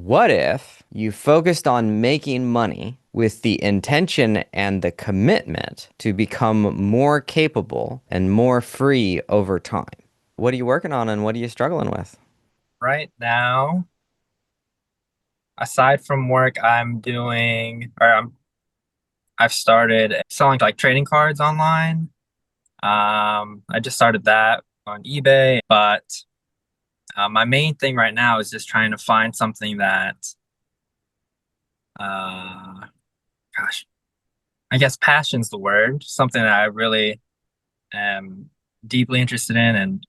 What if you focused on making money with the intention and the commitment to become more capable and more free over time? What are you working on and what are you struggling with? Right now, aside from work, I've started selling like trading cards online. I just started that on eBay, but my main thing right now is just trying to find something that, uh, gosh, I guess passion's the word, something that I really am deeply interested in and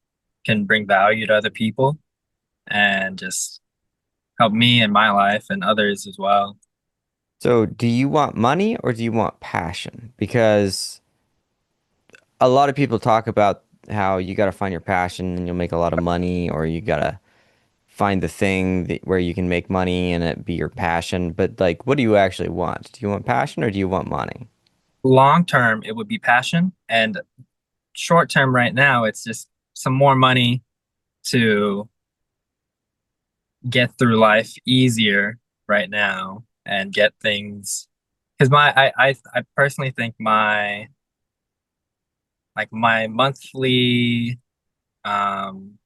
can bring value to other people and just help me in my life and others as well. So, do you want money or do you want passion? Because a lot of people talk about how you got to find your passion and you'll make a lot of money, or you got to find the thing where you can make money and it be your passion. But like, what do you actually want? Do you want passion or do you want money? Long term, it would be passion, and short term right now, it's just some more money to get through life easier right now and get things. Because I personally think my monthly um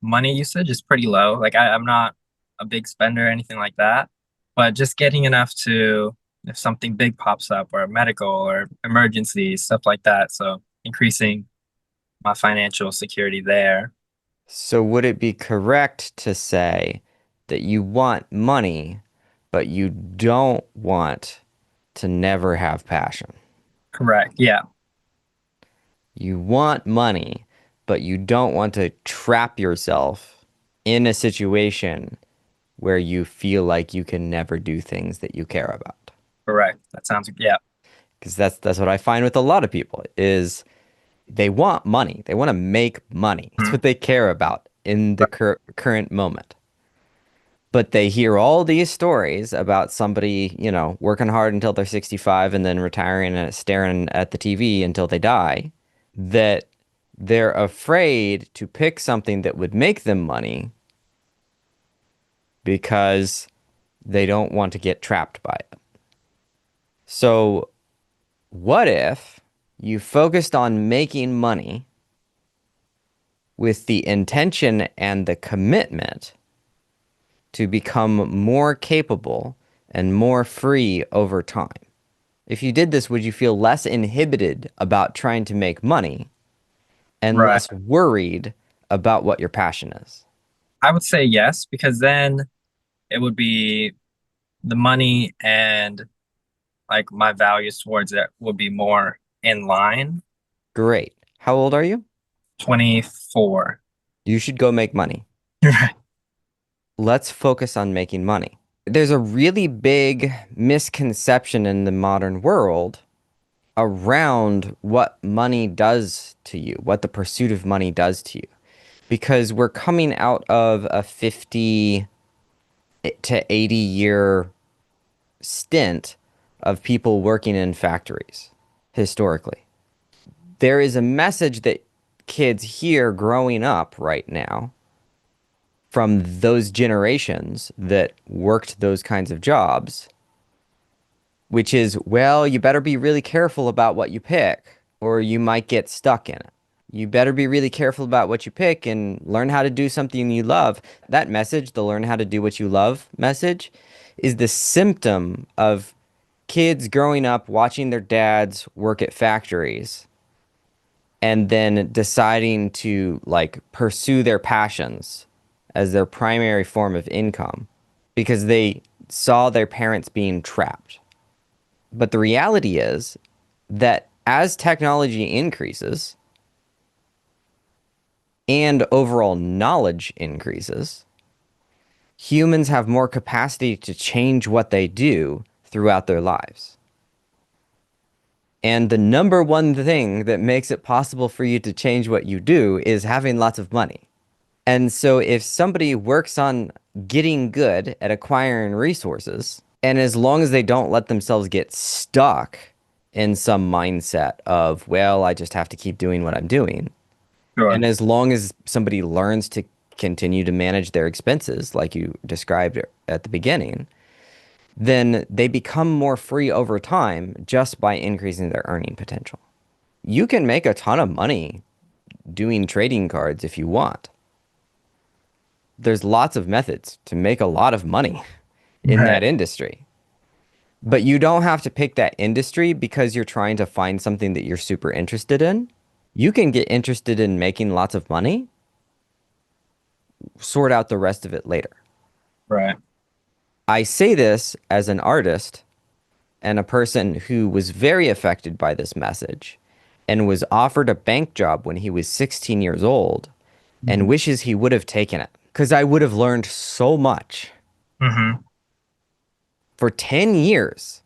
money usage is pretty low. I'm not a big spender or anything like that, but just getting enough to if something big pops up or medical or emergencies, stuff like that. So increasing my financial security there. So would it be correct to say that you want money, but you don't want to never have passion? Correct. Yeah. You want money, but you don't want to trap yourself in a situation where you feel like you can never do things that you care about. Correct. That sounds, yeah. Because that's what I find with a lot of people is they want money. They want to make money. That's Mhm. what they care about in the current moment. But they hear all these stories about somebody, working hard until they're 65 and then retiring and staring at the TV until they die, that they're afraid to pick something that would make them money because they don't want to get trapped by it. So, what if you focused on making money with the intention and the commitment to become more capable and more free over time? If you did this, would you feel less inhibited about trying to make money and Right. less worried about what your passion is? I would say yes, because then it would be the money and like my values towards it would be more in line. Great. How old are you? 24. You should go make money. Right. Let's focus on making money. There's a really big misconception in the modern world around what money does to you, what the pursuit of money does to you. Because we're coming out of a 50 to 80-year stint of people working in factories historically. There is a message that kids hear growing up right now from those generations that worked those kinds of jobs, which is, well, you better be really careful about what you pick, or you might get stuck in it. You better be really careful about what you pick and learn how to do something you love. That message, the learn how to do what you love message, is the symptom of kids growing up watching their dads work at factories and then deciding to like pursue their passions as their primary form of income because they saw their parents being trapped. But the reality is that as technology increases and overall knowledge increases, humans have more capacity to change what they do throughout their lives. And the number one thing that makes it possible for you to change what you do is having lots of money. And so if somebody works on getting good at acquiring resources, and as long as they don't let themselves get stuck in some mindset of, well, I just have to keep doing what I'm doing, Sure. and as long as somebody learns to continue to manage their expenses like you described at the beginning, then they become more free over time just by increasing their earning potential. You can make a ton of money doing trading cards if you want. There's lots of methods to make a lot of money in that Right. industry. But you don't have to pick that industry because you're trying to find something that you're super interested in. You can get interested in making lots of money, sort out the rest of it later. Right. I say this as an artist and a person who was very affected by this message and was offered a bank job when he was 16 years old and Hmm. wishes he would have taken it because I would have learned so much. Hmm. For 10 years,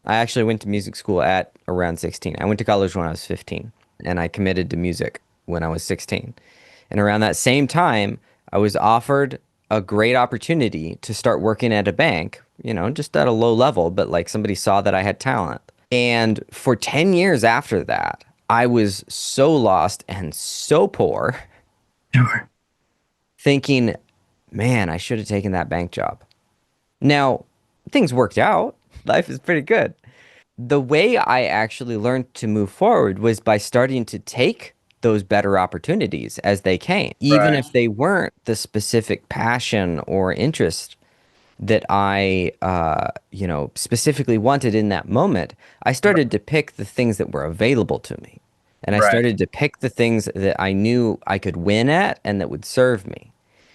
I actually went to music school at around 16. I went to college when I was 15 and I committed to music when I was 16. And around that same time, I was offered a great opportunity to start working at a bank, just at a low level, but like somebody saw that I had talent. And for 10 years after that, I was so lost and so poor, Sure. thinking, man, I should have taken that bank job. Now, things worked out. Life is pretty good. The way I actually learned to move forward was by starting to take those better opportunities as they came, even Right. if they weren't the specific passion or interest that I, specifically wanted in that moment. I started to pick the things that were available to me. And I Right. started to pick the things that I knew I could win at and that would serve me.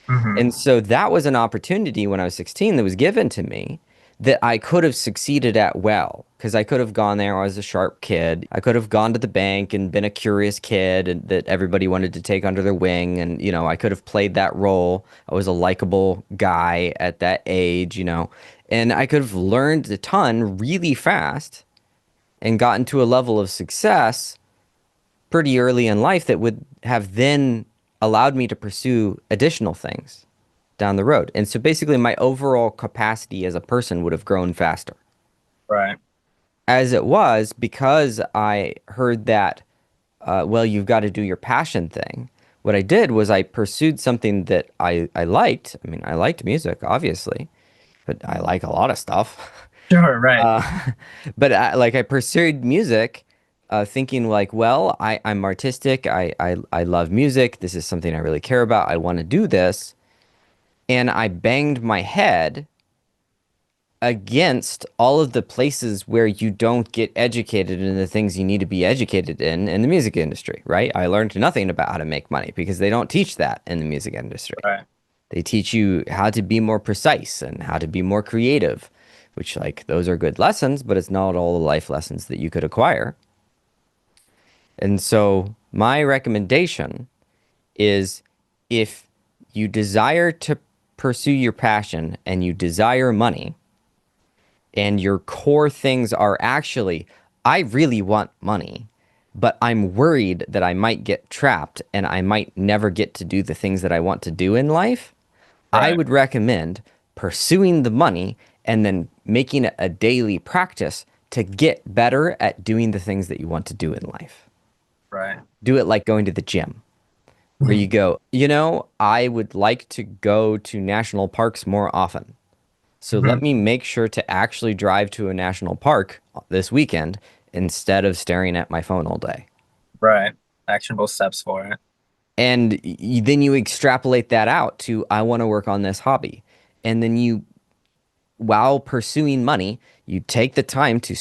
Hmm. And so that was an opportunity when I was 16 that was given to me that I could have succeeded at well. Because I could have gone there as a sharp kid. I could have gone to the bank and been a curious kid and that everybody wanted to take under their wing. And, I could have played that role. I was a likable guy at that age. And I could have learned a ton really fast and gotten to a level of success pretty early in life that would have then allowed me to pursue additional things down the road. And so basically, my overall capacity as a person would have grown faster. Right. As it was, because I heard that, well, you've got to do your passion thing. What I did was I pursued something that I liked. I mean, I liked music, obviously, but I like a lot of stuff. Sure. Right. Uh, but I pursued music, thinking like, well, I'm artistic. I love music. This is something I really care about. I want to do this. And I banged my head against all of the places where you don't get educated in the things you need to be educated in the music industry, right? I learned nothing about how to make money because they don't teach that in the music industry. Right. They teach you how to be more precise and how to be more creative, which, like, those are good lessons, but it's not all the life lessons that you could acquire. And so, my recommendation is if you desire to pursue your passion and you desire money, and your core things are actually, I really want money, but I'm worried that I might get trapped and I might never get to do the things that I want to do in life, I Right. would recommend pursuing the money and then making it a daily practice to get better at doing the things that you want to do in life. Right. Do it like going to the gym, where you go, I would like to go to national parks more often. So let Hmm. me make sure to actually drive to a national park this weekend instead of staring at my phone all day. Right. Actionable steps for it. And then you extrapolate that out to, I want to work on this hobby. And then while pursuing money, you take the time to,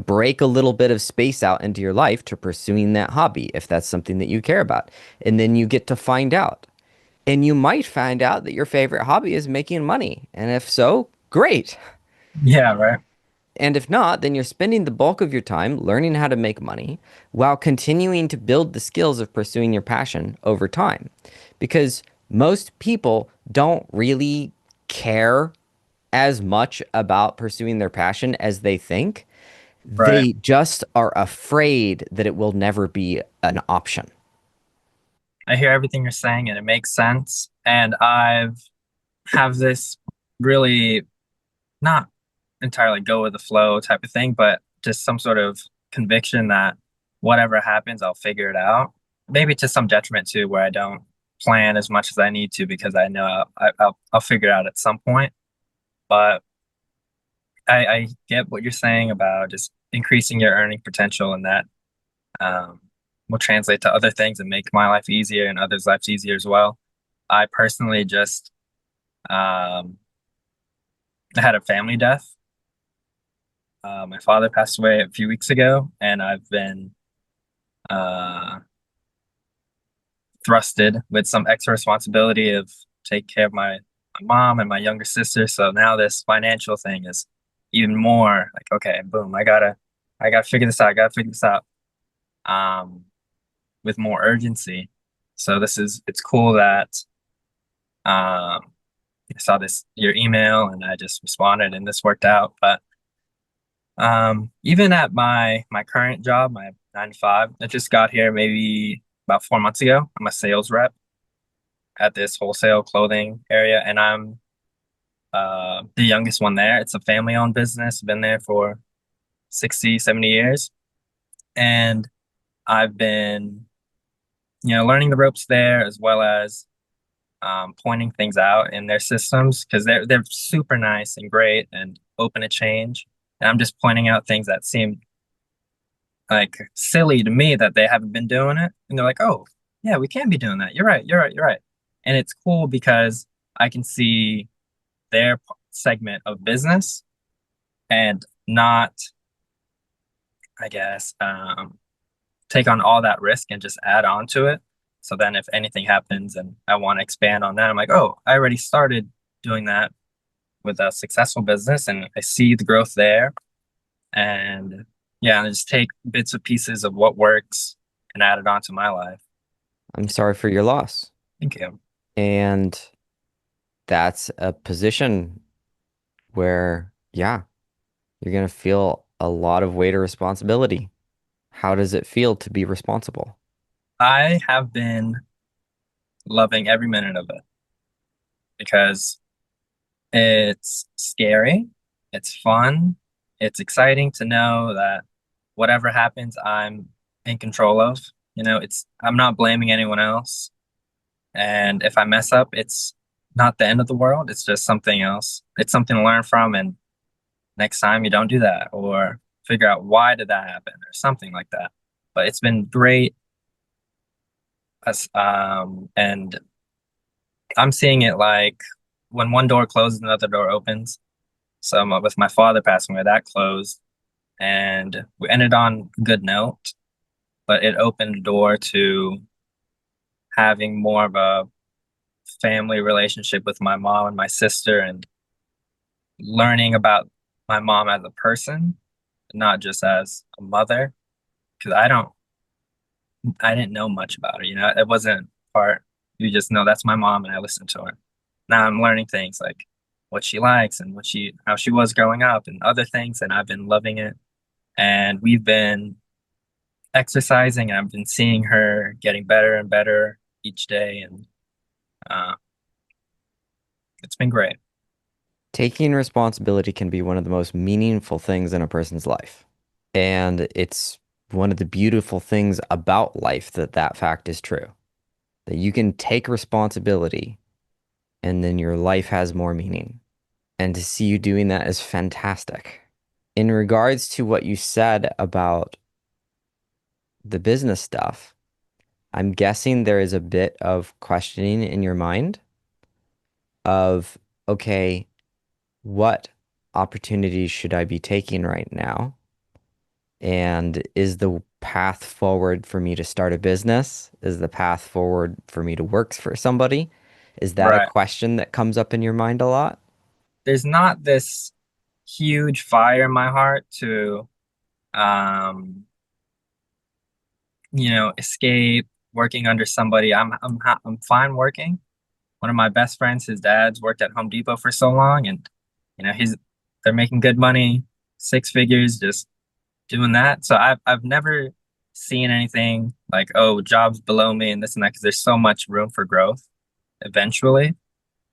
break a little bit of space out into your life to pursuing that hobby if that's something that you care about. And then you get to find out. And you might find out that your favorite hobby is making money. And if so, great. Yeah. Right. And if not, then you're spending the bulk of your time learning how to make money while continuing to build the skills of pursuing your passion over time. Because most people don't really care as much about pursuing their passion as they think. Right. They just are afraid that it will never be an option. I hear everything you're saying and it makes sense. And I've have this really not entirely go with the flow type of thing, but just some sort of conviction that whatever happens, I'll figure it out. Maybe to some detriment too, where I don't. plan as much as I need to because I know I'll figure it out at some point. But I get what you're saying about just increasing your earning potential, and that um, will translate to other things and make my life easier and others' lives easier as well. I personally just um, had a family death. My father passed away a few weeks ago, and I've been uh, thrusted with some extra responsibility of take care of my mom and my younger sister. So now this financial thing is even more like, okay, boom, I gotta figure this out. I gotta figure this out with more urgency. So it's cool that I saw this your email and I just responded and this worked out. But even at my current job, my 9 to 5, I just got here maybe about 4 months ago. I'm a sales rep at this wholesale clothing area, and I'm the youngest one there. It's a family-owned business, been there for 60, 70 years. And I've been, learning the ropes there as well as pointing things out in their systems because they're super nice and great and open to change. And I'm just pointing out things that seem like silly to me that they haven't been doing it. And they're like, oh, yeah, we can be doing that. You're right, you're right, you're right. And it's cool because I can see their segment of business and not, I guess, take on all that risk and just add on to it. So then if anything happens and I want to expand on that, I'm like, oh, I already started doing that with a successful business and I see the growth there. And yeah, and I just take bits and pieces of what works and add it onto my life. I'm sorry for your loss. Thank you. And that's a position where, yeah, you're going to feel a lot of weight or responsibility. How does it feel to be responsible? I have been loving every minute of it because it's scary, it's fun, it's exciting to know that whatever happens, I'm in control of. I'm not blaming anyone else. And if I mess up, it's not the end of the world. It's just something else. It's something to learn from. And next time you don't do that or figure out why did that happen or something like that. But it's been great. And I'm seeing it like when one door closes, another door opens. So with my father passing away, that closed, and we ended on a good note, but it opened the door to having more of a family relationship with my mom and my sister, and learning about my mom as a person, not just as a mother, because I didn't know much about her. It wasn't part. You just know that's my mom, and I listen to her. Now I'm learning things like what she likes and how she was growing up, and other things, and I've been loving it. And we've been exercising, and I've been seeing her getting better and better each day, and uh, it's been great. Taking responsibility can be one of the most meaningful things in a person's life. And it's one of the beautiful things about life that that fact is true. That you can take responsibility and then your life has more meaning. And to see you doing that is fantastic. In regards to what you said about the business stuff, I'm guessing there is a bit of questioning in your mind of, okay, what opportunities should I be taking right now? And is the path forward for me to start a business? Is the path forward for me to work for somebody? Is that a Right. question that comes up in your mind a lot? There's not this huge fire in my heart to um escape working under somebody. I'm fine working. One of my best friends, his dad's worked at Home Depot for so long, and he's they're making good money, 6 figures, just doing that. So I've never seen anything like, oh, jobs below me and this and that, because there's so much room for growth eventually.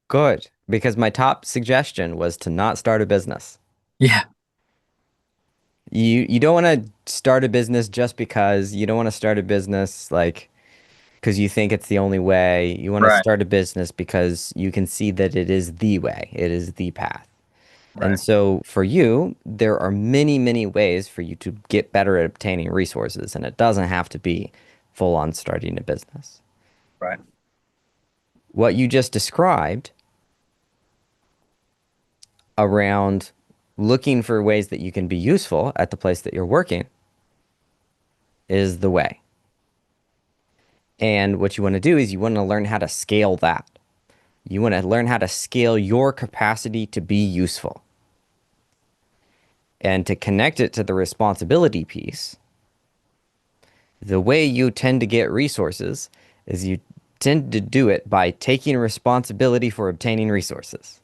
Good, because my top suggestion was to not start a business. Yeah, You don't want to start a business just because you don't want to start a business like because you think it's the only way. You want to Right, start a business because you can see that it is the way, it is the path. And right, so for you, there are many, many ways for you to get better at obtaining resources, and it doesn't have to be full on starting a business. right. What you just described around looking for ways that you can be useful at the place that you're working is the way. And what you want to do is you want to learn how to scale that. You want to learn how to scale your capacity to be useful and to connect it to the responsibility piece. The way you tend to get resources is you tend to do it by taking responsibility for obtaining resources.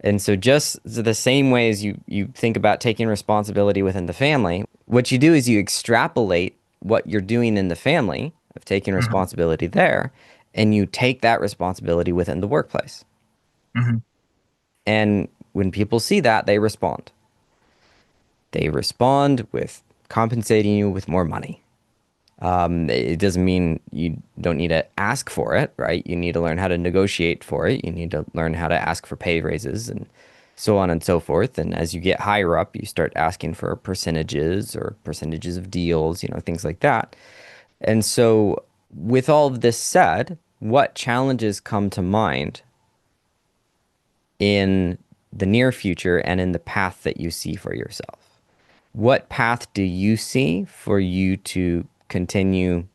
And so just the same way as you think about taking responsibility within the family, what you do is you extrapolate what you're doing in the family of taking Hmm. responsibility there, and you take that responsibility within the workplace. Hmm. And when people see that, they respond. They respond with compensating you with more money. It doesn't mean you don't need to ask for it, right? You need to learn how to negotiate for it. You need to learn how to ask for pay raises and so on and so forth. And as you get higher up, you start asking for percentages or percentages of deals, things like that. And so, with all of this said, what challenges come to mind in the near future and in the path that you see for yourself? What path do you see for you to continue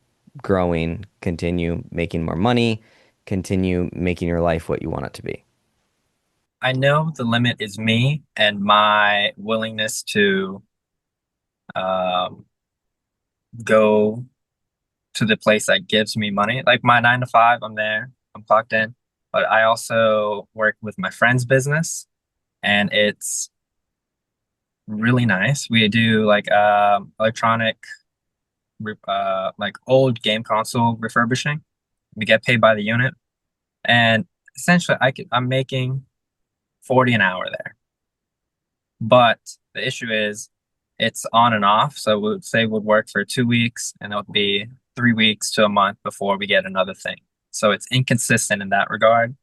growing, continue making more money, continue making your life what you want it to be? I know the limit is me and my willingness to um, go to the place that gives me money. Like my 9 to 5, I'm there, I'm clocked in. But I also work with my friend's business, and it's really nice. We do like electronic, like old game console refurbishing. We get paid by the unit, and essentially, I'm making 40 an hour there. But the issue is it's on and off. So we would say would work for 2 weeks, and it would be 3 weeks to a month before we get another thing. So it's inconsistent in that regard.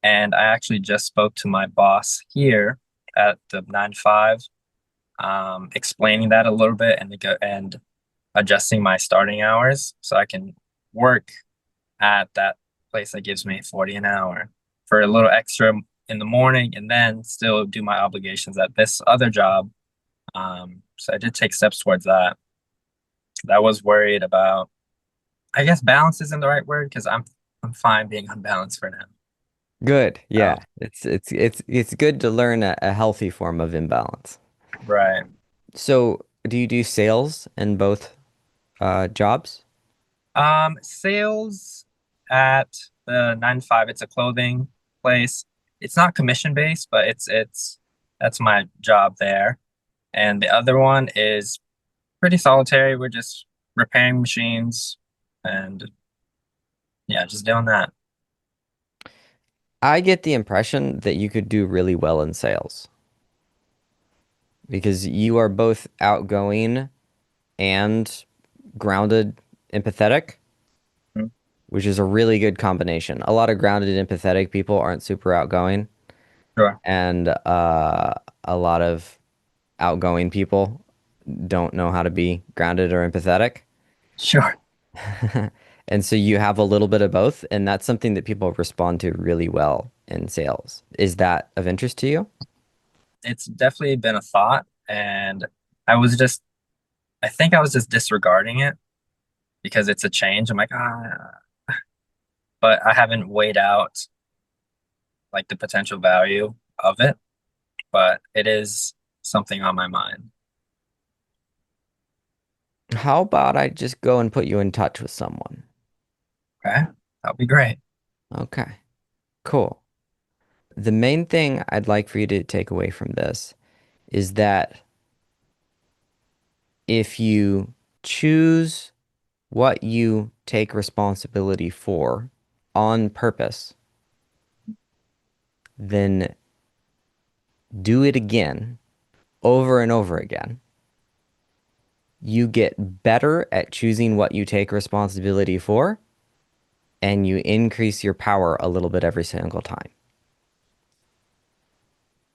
And I actually just spoke to my boss here at the 9 to 5, explaining that a little bit and adjusting my starting hours so I can work at that place that gives me 40 an hour for a little extra in the morning and then still do my obligations at this other job. So I did take steps towards that. I was worried about, I guess balance isn't the right word because I'm fine being unbalanced for now. Good. Oh, Yeah. It's good to learn a healthy form of imbalance. right. So, do you do sales in both jobs? Sales at the 9 to 5, it's a clothing place. It's not commission based, but it's that's my job there. And the other one is pretty solitary. We're just repairing machines and yeah, just doing that. I get the impression that you could do really well in sales because you are both outgoing and grounded, empathetic, Mhm. which is a really good combination. A lot of grounded, empathetic people aren't super outgoing, Sure. and a lot of outgoing people don't know how to be grounded or empathetic. Sure. And so you have a little bit of both, and that's something that people respond to really well in sales. Is that of interest to you? It's definitely been a thought, and I was just I think I was just disregarding it because it's a change. I'm like, but I haven't weighed out like the potential value of it, but it is something on my mind. How about I just go and put you in touch with someone? Okay. That'll be great. Okay, cool. The main thing I'd like for you to take away from this is that if you choose what you take responsibility for on purpose, then do it again over and over again you get better at choosing what you take responsibility for, and you increase your power a little bit every single time.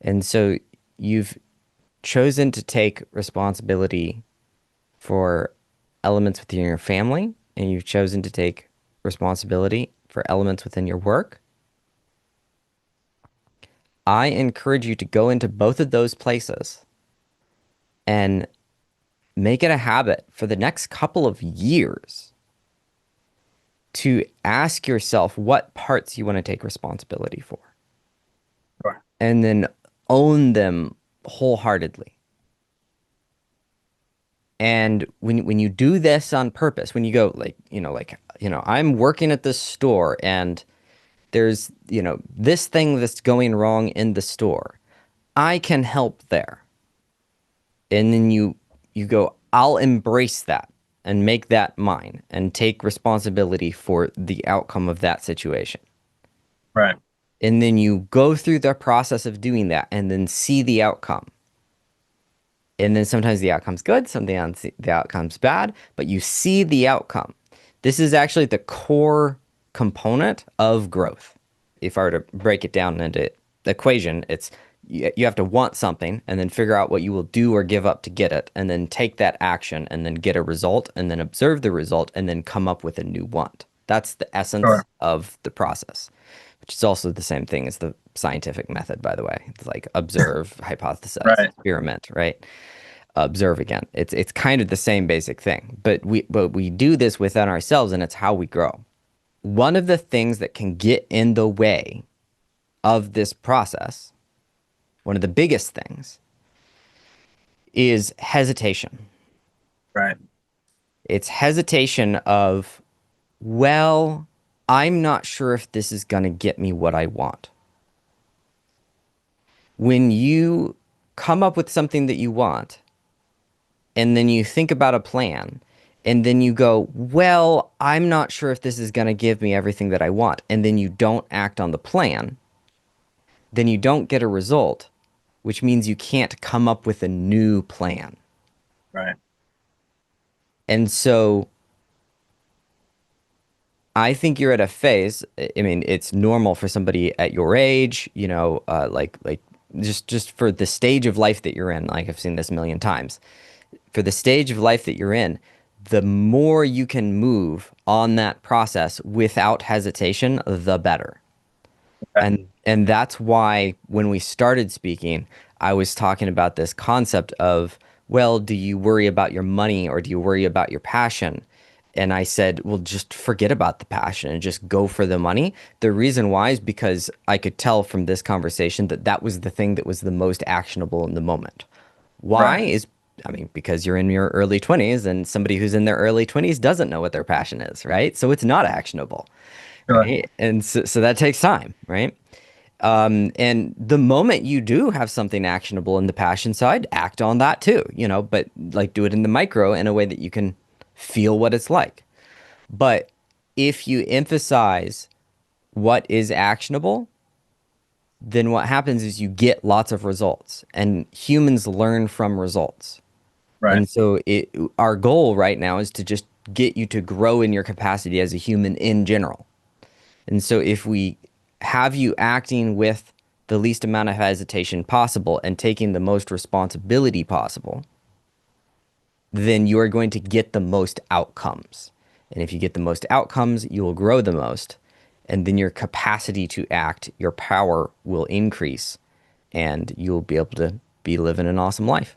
And so you've chosen to take responsibility for elements within your family, and you've chosen to take responsibility for elements within your work. I encourage you to go into both of those places and make it a habit for the next couple of years to ask yourself what parts you want to take responsibility for, Sure. and then own them wholeheartedly. And when you do this on purpose, when you go I'm working at this store and there's, this thing that's going wrong in the store. I can help there. And then you go, I'll embrace that and make that mine and take responsibility for the outcome of that situation. Right. And then you go through the process of doing that and then see the outcome. And then sometimes the outcome's good, sometimes the outcome's bad, but you see the outcome. This is actually the core component of growth. If I were to break it down into the equation, it's you have to want something and then figure out what you will do or give up to get it, and then take that action and then get a result and then observe the result and then come up with a new want. That's the essence Sure. of the process, which is also the same thing as the scientific method, by the way. It's like observe, hypothesize, Right. experiment, right? Observe again. It's kind of the same basic thing, but we do this within ourselves, and it's how we grow. One of the things that can get in the way of this process, one of the biggest things, is hesitation. Right. It's hesitation of, well, I'm not sure if this is going to get me what I want. When you come up with something that you want, and then you think about a plan, and then you go, well, I'm not sure if this is going to give me everything that I want, and then you don't act on the plan, then you don't get a result, which means you can't come up with a new plan. Right. And so I think you're at a phase. I mean, it's normal for somebody at your age, like just for the stage of life that you're in. Like, I've seen this a million times. For the stage of life that you're in, the more you can move on that process without hesitation, the better. Okay. And that's why when we started speaking, I was talking about this concept of, well, do you worry about your money or do you worry about your passion? And I said, well, just forget about the passion and just go for the money. The reason why is because I could tell from this conversation that that was the thing that was the most actionable in the moment. Why Right. is, I mean, because you're in your early 20s, and somebody who's in their early 20s doesn't know what their passion is, right? So it's not actionable, Sure. right? And so that takes time, right? And the moment you do have something actionable in the passion side, act on that too, but like do it in the micro in a way that you can feel what it's like. But if you emphasize what is actionable, then what happens is you get lots of results, and humans learn from results. Right. And so our goal right now is to just get you to grow in your capacity as a human in general. And so if we have you acting with the least amount of hesitation possible and taking the most responsibility possible, then you are going to get the most outcomes. And if you get the most outcomes, you will grow the most. And then your capacity to act, your power will increase, and you'll be able to be living an awesome life.